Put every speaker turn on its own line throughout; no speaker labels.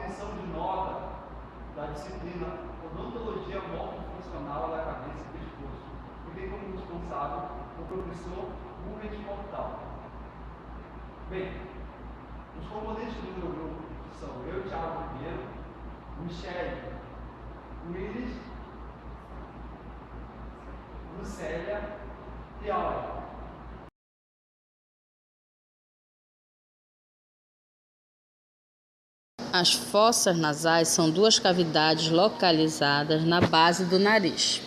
obtenção de nota da disciplina Odontologia Morfofuncional da Cabeça e Pescoço, que tem como responsável o professor Rubens Portal. Bem, os componentes do meu grupo são eu, Thiago Ribeiro, Michele Willis, Lucélia e Aura.
As fossas nasais são duas cavidades localizadas na base do nariz.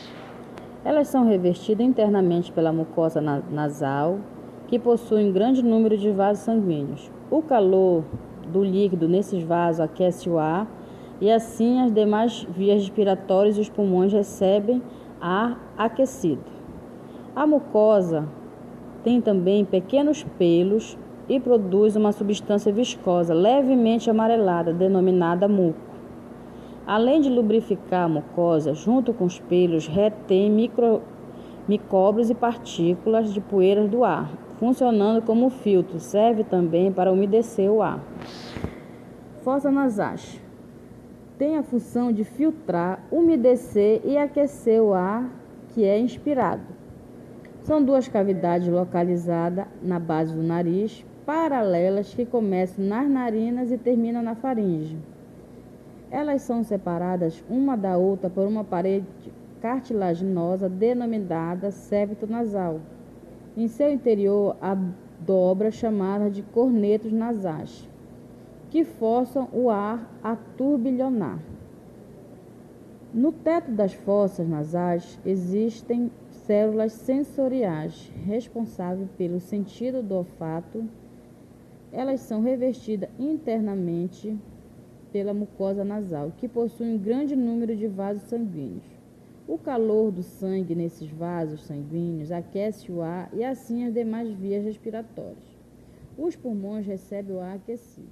Elas são revestidas internamente pela mucosa nasal, que possui um grande número de vasos sanguíneos. O calor do líquido nesses vasos aquece o ar e assim as demais vias respiratórias e os pulmões recebem ar aquecido. A mucosa tem também pequenos pelos e produz uma substância viscosa levemente amarelada, denominada muco. Além de lubrificar a mucosa, junto com os pelos, retém micróbios e partículas de poeira do ar, funcionando como filtro. Serve também para umedecer o ar. Fossas nasais tem a função de filtrar, umedecer e aquecer o ar que é inspirado. São duas cavidades localizadas na base do nariz, paralelas, que começam nas narinas e terminam na faringe. Elas são separadas uma da outra por uma parede cartilaginosa denominada septo nasal. Em seu interior há dobras chamadas de cornetos nasais, que forçam o ar a turbilhonar. No teto das fossas nasais existem células sensoriais responsáveis pelo sentido do olfato. Elas são revestidas internamente pela mucosa nasal, que possui um grande número de vasos sanguíneos. O calor do sangue nesses vasos sanguíneos aquece o ar e assim as demais vias respiratórias. Os pulmões recebem o ar aquecido.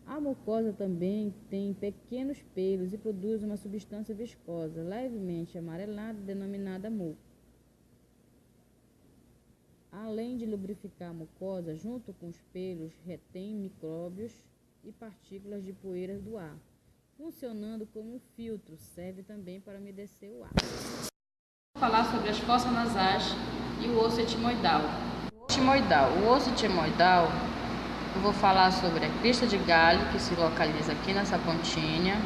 A mucosa também tem pequenos pelos e produz uma substância viscosa, levemente amarelada, denominada muco. Além de lubrificar a mucosa, junto com os pelos, retém micróbios e partículas de poeira do ar, funcionando como um filtro. Serve também para umedecer o ar. Vou falar sobre as fossas nasais e o osso etimoidal. O osso etimoidal, eu vou falar sobre a crista de galho, que se localiza aqui nessa pontinha,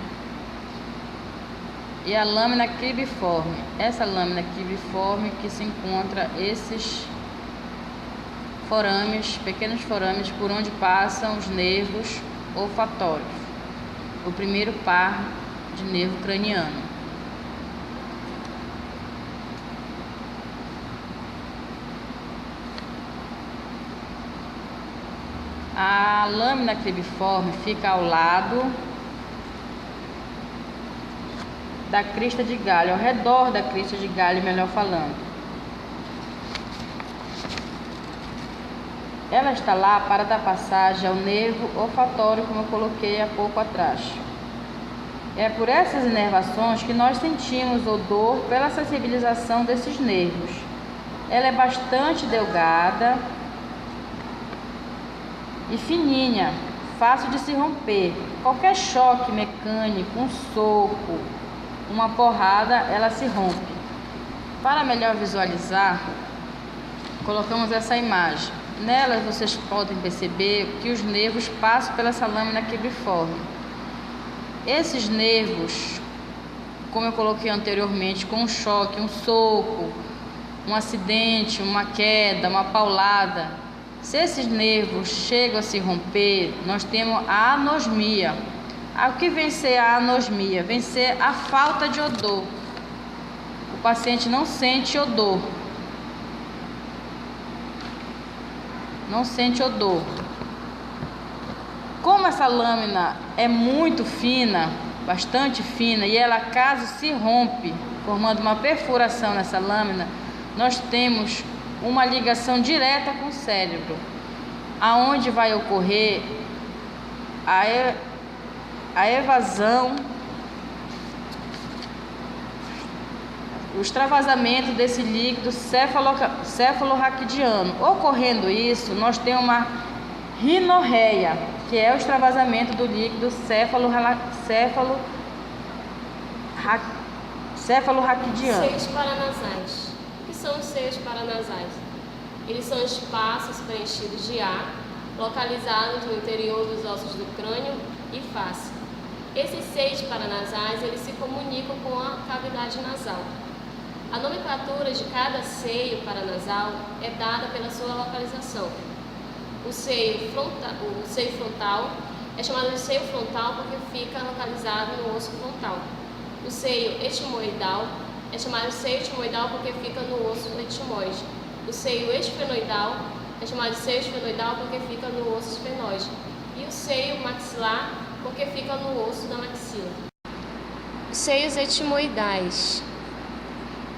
e a lâmina cribriforme. Essa lâmina cribriforme que se encontra esses forames, pequenos forames por onde passam os nervos olfatórios, o primeiro par de nervo craniano. A lâmina cribriforme fica ao lado da crista de galho, ao redor da crista de galho, melhor falando. Ela está lá para dar passagem ao nervo olfatório, como eu coloquei há pouco atrás. É por essas inervações que nós sentimos odor, pela sensibilização desses nervos. Ela é bastante delgada e fininha, fácil de se romper. Qualquer choque mecânico, um soco, uma porrada, ela se rompe. Para melhor visualizar, colocamos essa imagem. Nela vocês podem perceber que os nervos passam pela essa lâmina cribriforme. Esses nervos, como eu coloquei anteriormente, com um choque, um soco, um acidente, uma queda, uma paulada, se esses nervos chegam a se romper, nós temos a anosmia. O que vem ser a anosmia? Vem ser a falta de odor. O paciente não sente odor. Não sente odor. Como essa lâmina é muito fina, bastante fina, e ela caso se rompe, formando uma perfuração nessa lâmina, nós temos uma ligação direta com o cérebro, aonde vai ocorrer a evasão, o extravasamento desse líquido cefalorraquidiano. Ocorrendo isso, nós temos uma rinorreia. que é o extravasamento do líquido cefalorraquidiano.
Seios paranasais. O que são os seios paranasais? Eles são espaços preenchidos de ar, localizados no interior dos ossos do crânio e face. Esses seios paranasais, eles se comunicam com a cavidade nasal. A nomenclatura de cada seio paranasal é dada pela sua localização. O seio frontal é chamado de seio frontal porque fica localizado no osso frontal. O seio etimoidal é chamado de seio etimoidal porque fica no osso etimoide. O seio esfenoidal é chamado de seio esfenoidal porque fica no osso esfenoide. E o seio maxilar porque fica no osso da maxila. Os seios etimoidais.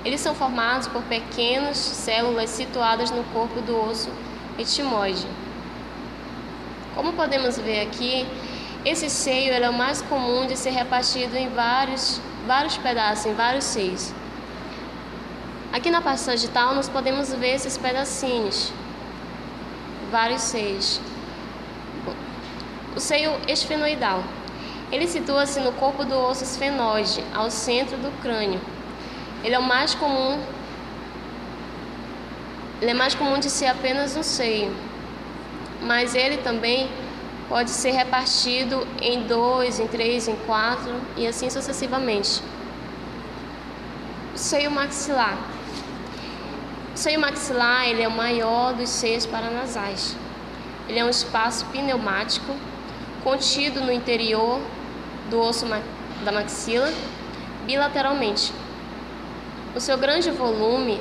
Eles são formados por pequenas células situadas no corpo do osso etimoide. Como podemos ver aqui, esse seio é o mais comum de ser repartido em vários pedaços, em vários seios. Aqui na parte sagital nós podemos ver esses pedacinhos, vários seios. O seio esfenoidal. Ele situa-se no corpo do osso esfenoide, ao centro do crânio. Ele é mais comum de ser apenas um seio, mas ele também pode ser repartido em 2, em 3, em 4 e assim sucessivamente. O seio maxilar. O seio maxilar ele é o maior dos seios paranasais. Ele é um espaço pneumático contido no interior do osso da maxila bilateralmente. O seu grande volume,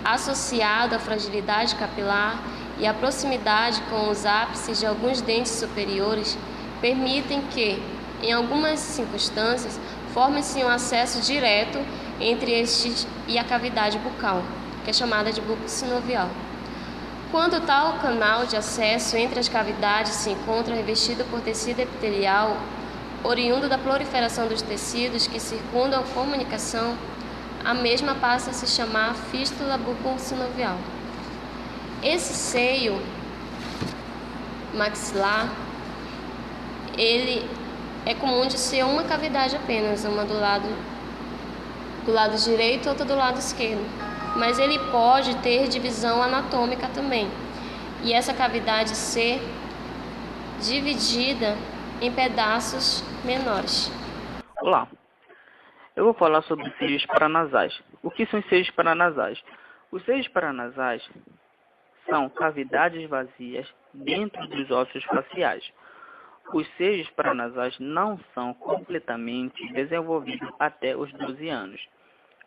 associado à fragilidade capilar e à proximidade com os ápices de alguns dentes superiores, permitem que, em algumas circunstâncias, forme-se um acesso direto entre estes e a cavidade bucal, que é chamada de bulbo sinovial. Quando tal canal de acesso entre as cavidades se encontra revestido por tecido epitelial, oriundo da proliferação dos tecidos que circundam a comunicação, a mesma passa a se chamar fístula bucco-sinovial. Esse seio maxilar, ele é comum de ser uma cavidade apenas, uma do lado direito e outra do lado esquerdo. Mas ele pode ter divisão anatômica também. E essa cavidade ser dividida em pedaços menores.
Olá, eu vou falar sobre os seios paranasais. O que são os seios paranasais? Os seios paranasais são cavidades vazias dentro dos ossos faciais. Os seios paranasais não são completamente desenvolvidos até os 12 anos.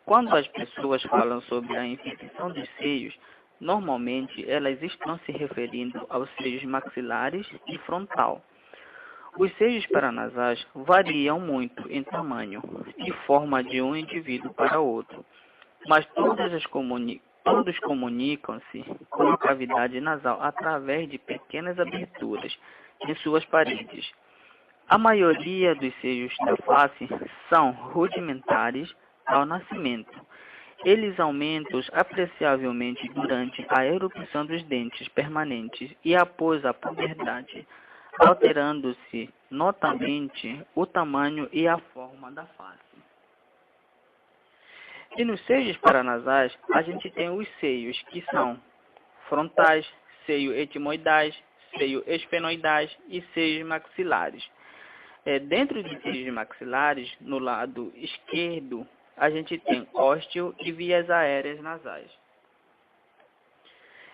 Quando as pessoas falam sobre a infecção dos seios, normalmente elas estão se referindo aos seios maxilares e frontal. Os seios paranasais variam muito em tamanho e forma de um indivíduo para outro, mas todos comunicam-se com a cavidade nasal através de pequenas aberturas em suas paredes. A maioria dos seios da face são rudimentares ao nascimento. Eles aumentam apreciavelmente durante a erupção dos dentes permanentes e após a puberdade, alterando-se notavelmente o tamanho e a forma da face. E nos seios paranasais, a gente tem os seios que são frontais, seio etimoidais, seio esfenoidais e seios maxilares. Dentro dos seios maxilares, no lado esquerdo, a gente tem ósteo e vias aéreas nasais.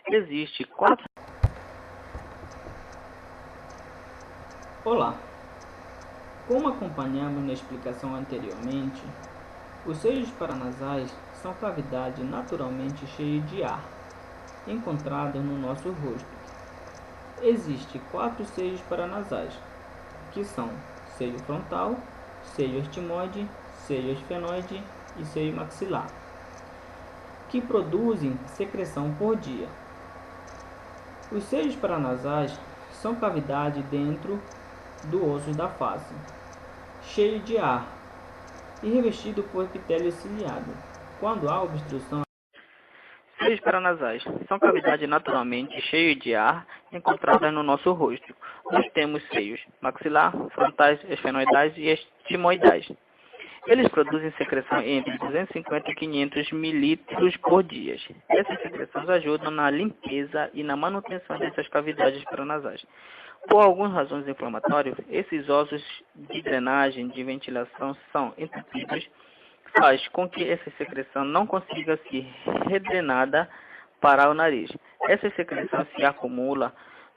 Existe 4.
Olá! Como acompanhamos na explicação anteriormente, os seios paranasais são cavidades naturalmente cheias de ar, encontradas no nosso rosto. Existem 4 seios paranasais, que são seio frontal, seio estimoide, seio esfenoide e seio maxilar, que produzem secreção por dia. Os seios paranasais são cavidades dentro do osso da face, cheio de ar e revestido por epitélio ciliado. Quando há obstrução,
seios paranasais são cavidades naturalmente cheias de ar encontradas no nosso rosto. Nós temos seios maxilar, frontais, esfenoidais e estimoidais. Eles produzem secreção entre 250 e 500 mililitros por dia. Essas secreções ajudam na limpeza e na manutenção dessas cavidades paranasais. Por algumas razões inflamatórias, esses ossos de drenagem de ventilação são entupidos, faz com que essa secreção não consiga ser redrenada para o nariz. Essa secreção se acumula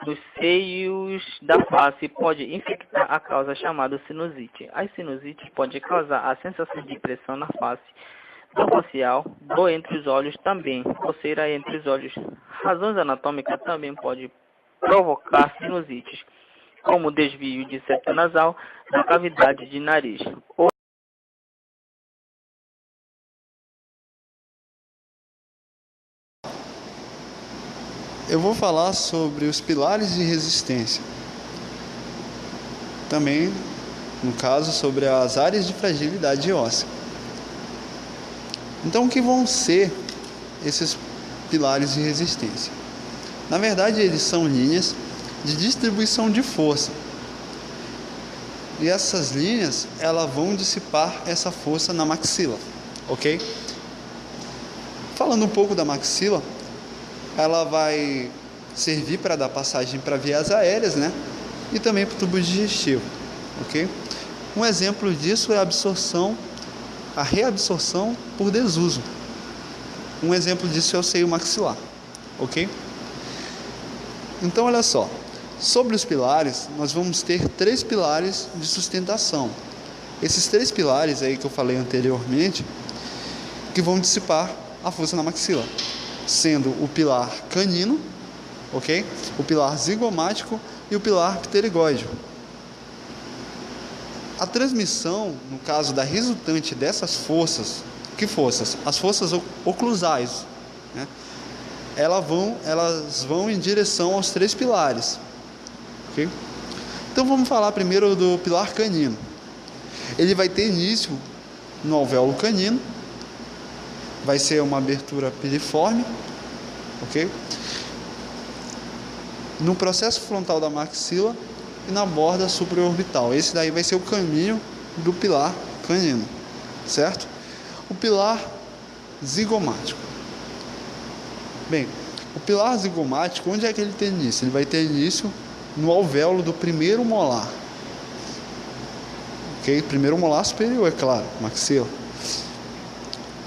nos seios da face e pode infectar a causa chamada sinusite. A sinusite pode causar a sensação de pressão na face, dor facial, dor entre os olhos também, coceira entre os olhos. Razões anatômicas também podem provocar sinusites, como desvio de septo nasal na cavidade de nariz.
Eu vou falar sobre os pilares de resistência. Também, no caso, sobre as áreas de fragilidade óssea. Então, o que vão ser esses pilares de resistência? Na verdade, eles são linhas de distribuição de força. E essas linhas, elas vão dissipar essa força na maxila, ok? Falando um pouco da maxila, ela vai servir para dar passagem para vias aéreas, né? E também para o tubo digestivo, ok? Um exemplo disso é a reabsorção por desuso. Um exemplo disso é o seio maxilar, ok? Então, olha só, sobre os pilares, nós vamos ter 3 pilares de sustentação. Esses 3 pilares aí que eu falei anteriormente, que vão dissipar a força na maxila, sendo o pilar canino, ok? O pilar zigomático e o pilar pterigóide. A transmissão, no caso da resultante dessas forças, que forças? As forças oclusais, né? Elas vão em direção aos 3 pilares, ok? Então vamos falar primeiro do pilar canino. Ele vai ter início no alvéolo canino, vai ser uma abertura piriforme, ok? No processo frontal da maxila e na borda supraorbital. Esse daí vai ser o caminho do pilar canino, certo? O pilar zigomático. Bem, o pilar zigomático, onde é que ele tem início? Ele vai ter início no alvéolo do primeiro molar, ok? Primeiro molar superior, é claro, maxila.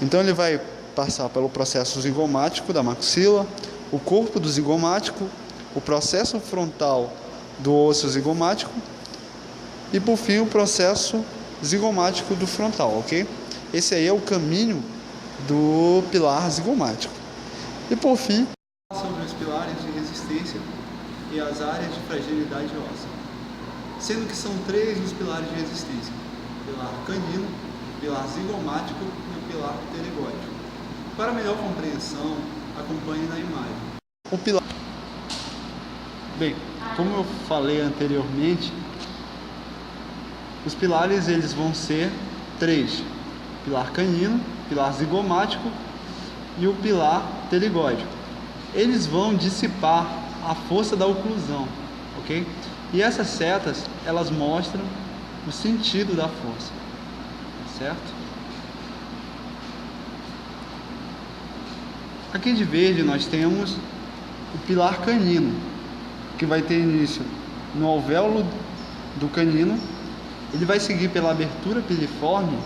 Então ele vai passar pelo processo zigomático da maxila, o corpo do zigomático, o processo frontal do osso zigomático e por fim o processo zigomático do frontal, ok? Esse aí é o caminho do pilar zigomático. E por fim, sobre os pilares de resistência e as áreas de fragilidade óssea, sendo que são 3 os pilares de resistência: o pilar canino, o pilar zigomático e o pilar pterigóide. Para melhor compreensão, acompanhe na imagem. O pilar. Bem, como eu falei anteriormente, os pilares eles vão ser 3: pilar canino, pilar zigomático e o pilar pterigóide. Eles vão dissipar a força da oclusão, ok? E essas setas, elas mostram o sentido da força, certo? Aqui de verde nós temos o pilar canino, que vai ter início no alvéolo do canino. Ele vai seguir pela abertura piriforme,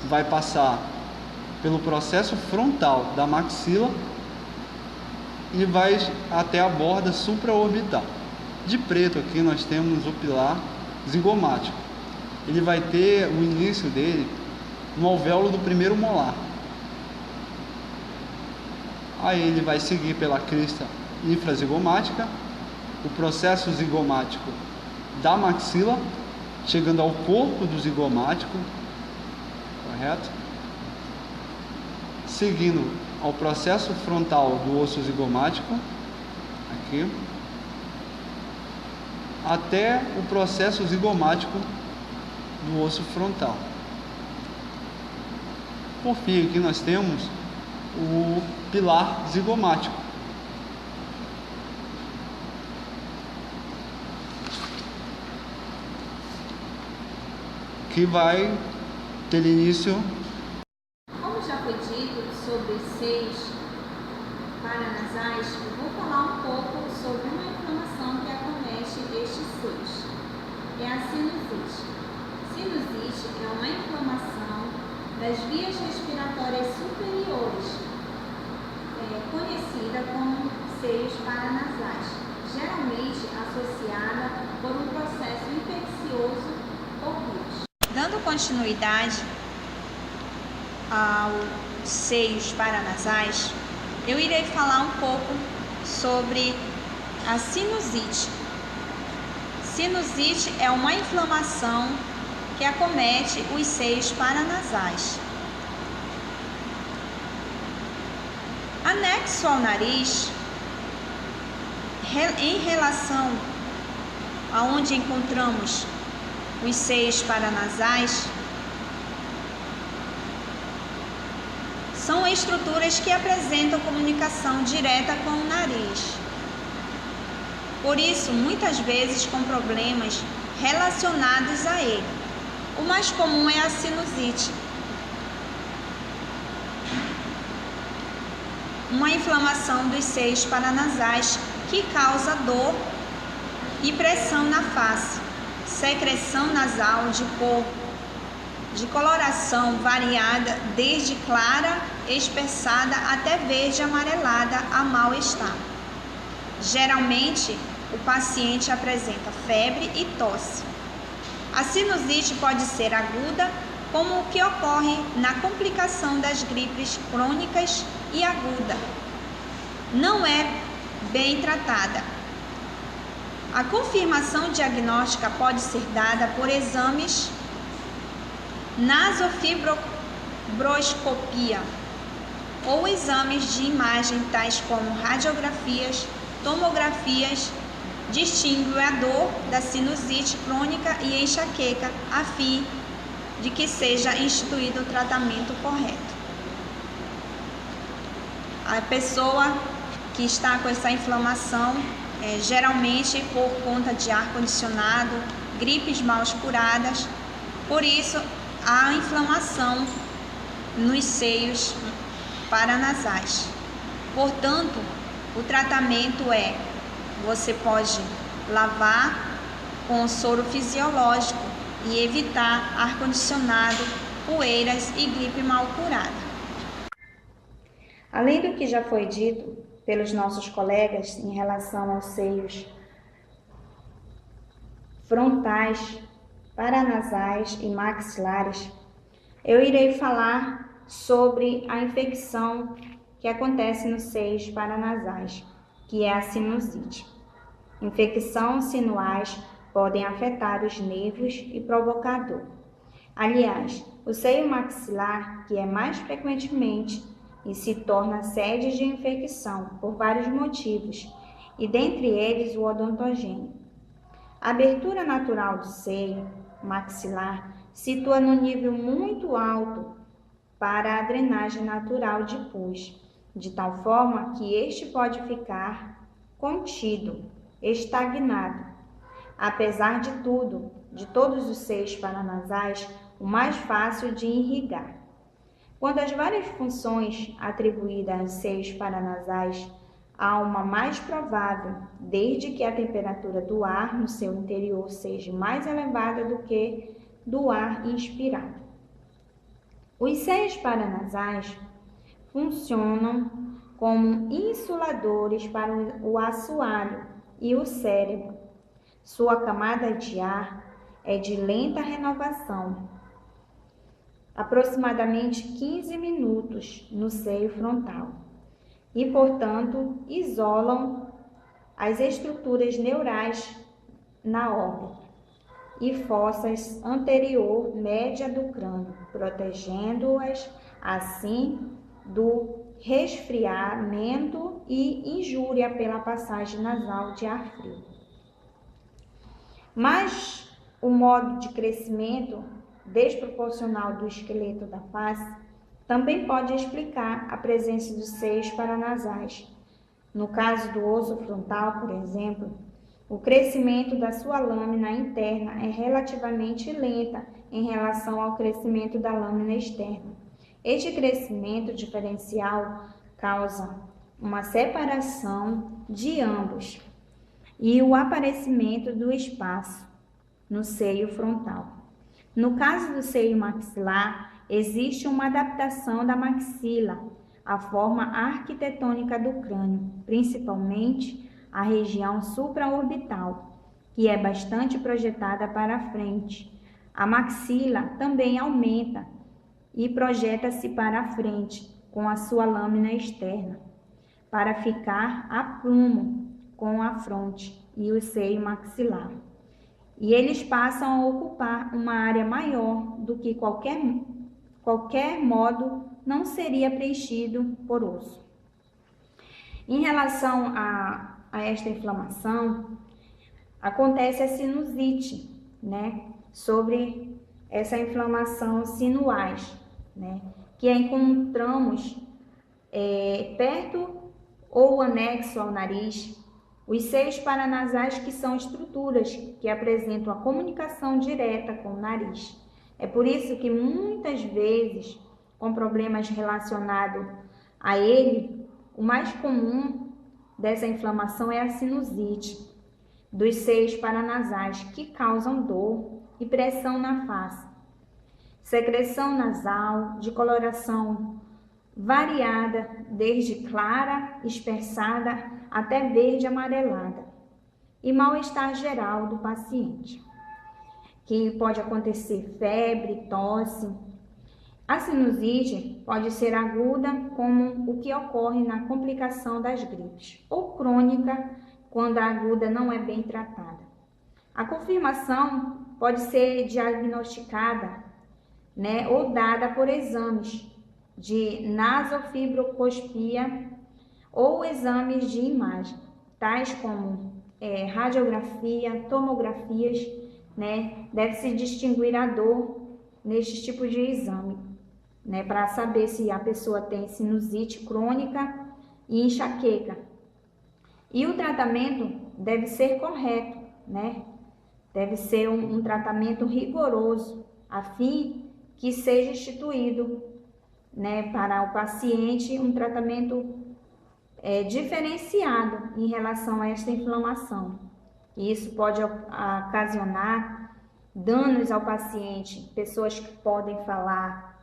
vai passar pelo processo frontal da maxila e vai até a borda supraorbital. De preto aqui nós temos o pilar zigomático. Ele vai ter o início dele no alvéolo do primeiro molar. Aí ele vai seguir pela crista infrazigomática, o processo zigomático da maxila, chegando ao corpo do zigomático, correto? Seguindo ao processo frontal do osso zigomático, aqui, até o processo zigomático do osso frontal. Por fim, aqui nós temos o pilar zigomático. Que vai ter início.
Como já foi dito sobre os seios paranasais, eu vou falar um pouco sobre uma inflamação que acomete estes seios. É a sinusite. Sinusite é uma inflamação das vias respiratórias superiores, conhecida como seios paranasais, geralmente associada por um processo infeccioso por vírus. Dando continuidade aos seios paranasais, eu irei falar um pouco sobre a sinusite. Sinusite é uma inflamação que acomete os seios paranasais. Anexo ao nariz, em relação aonde encontramos os seios paranasais, são estruturas que apresentam comunicação direta com o nariz. Por isso, muitas vezes com problemas relacionados a ele. O mais comum é a sinusite. Uma inflamação dos seios paranasais que causa dor e pressão na face, secreção nasal de cor de coloração variada, desde clara, espessada até verde amarelada a mal-estar. Geralmente, o paciente apresenta febre e tosse. A sinusite pode ser aguda, como o que ocorre na complicação das gripes crônicas e aguda. Não é bem tratada. A confirmação diagnóstica pode ser dada por exames nasofibroscopia ou exames de imagem tais como radiografias, tomografias, distingue a dor da sinusite crônica e enxaqueca a fim de que seja instituído o tratamento correto. A pessoa que está com essa inflamação, geralmente por conta de ar-condicionado, gripes mal curadas, por isso a inflamação nos seios paranasais. Portanto, o tratamento você pode lavar com soro fisiológico e evitar ar-condicionado, poeiras e gripe mal curada. Além do que já foi dito pelos nossos colegas em relação aos seios frontais, paranasais e maxilares, eu irei falar sobre a infecção que acontece nos seios paranasais, que é a sinusite. Infecções sinuais podem afetar os nervos e provocar dor. Aliás, o seio maxilar, que é mais frequentemente e se torna sede de infecção por vários motivos, e dentre eles o odontogênio. A abertura natural do seio maxilar situa no nível muito alto para a drenagem natural de pus, de tal forma que este pode ficar contido, estagnado. Apesar de tudo, de todos os seios paranasais, o mais fácil de irrigar. Quando as várias funções atribuídas aos seios paranasais, há uma mais provável, desde que a temperatura do ar no seu interior seja mais elevada do que do ar inspirado. Os seios paranasais funcionam como insuladores para o assoalho e o cérebro. Sua camada de ar é de lenta renovação, aproximadamente 15 minutos no seio frontal, e, portanto, isolam as estruturas neurais na órbita e fossas anterior média do crânio, protegendo-as, assim, do resfriamento e injúria pela passagem nasal de ar frio. Mas o modo de crescimento desproporcional do esqueleto da face também pode explicar a presença dos seios paranasais. No caso do osso frontal, por exemplo, o crescimento da sua lâmina interna é relativamente lenta em relação ao crescimento da lâmina externa. Este crescimento diferencial causa uma separação de ambos e o aparecimento do espaço no seio frontal. No caso do seio maxilar, existe uma adaptação da maxila à forma arquitetônica do crânio, principalmente a região supraorbital, que é bastante projetada para frente. A maxila também aumenta e projeta-se para a frente com a sua lâmina externa, para ficar a prumo com a fronte e o seio maxilar. E eles passam a ocupar uma área maior do que qualquer modo não seria preenchido por osso. Em relação a esta inflamação, acontece a sinusite, sobre essa inflamação sinuais, que a encontramos perto ou anexo ao nariz. Os seios paranasais, que são estruturas que apresentam a comunicação direta com o nariz. É por isso que muitas vezes, com problemas relacionados a ele, o mais comum dessa inflamação é a sinusite dos seios paranasais, que causam dor e pressão na face. Secreção nasal de coloração variada, desde clara, espessada, até verde amarelada, e mal-estar geral do paciente, que pode acontecer febre, tosse. A sinusite pode ser aguda, como o que ocorre na complicação das gripes, ou crônica, quando a aguda não é bem tratada. A confirmação pode ser diagnosticada, ou dada por exames de nasofibroscopia ou exames de imagem, tais como radiografia, tomografias, deve-se distinguir a dor neste tipo de exame, para saber se a pessoa tem sinusite crônica e enxaqueca. E o tratamento deve ser correto, deve ser um tratamento rigoroso, a fim que seja instituído, para o paciente um tratamento diferenciado em relação a esta inflamação. E isso pode ocasionar danos ao paciente, pessoas que podem falar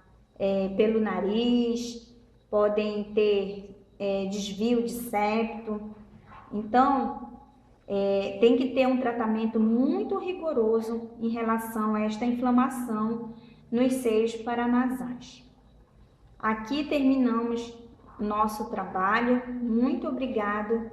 pelo nariz, podem ter desvio de septo. Então, tem que ter um tratamento muito rigoroso em relação a esta inflamação nos seios paranasais. Aqui terminamos nosso trabalho. Muito obrigado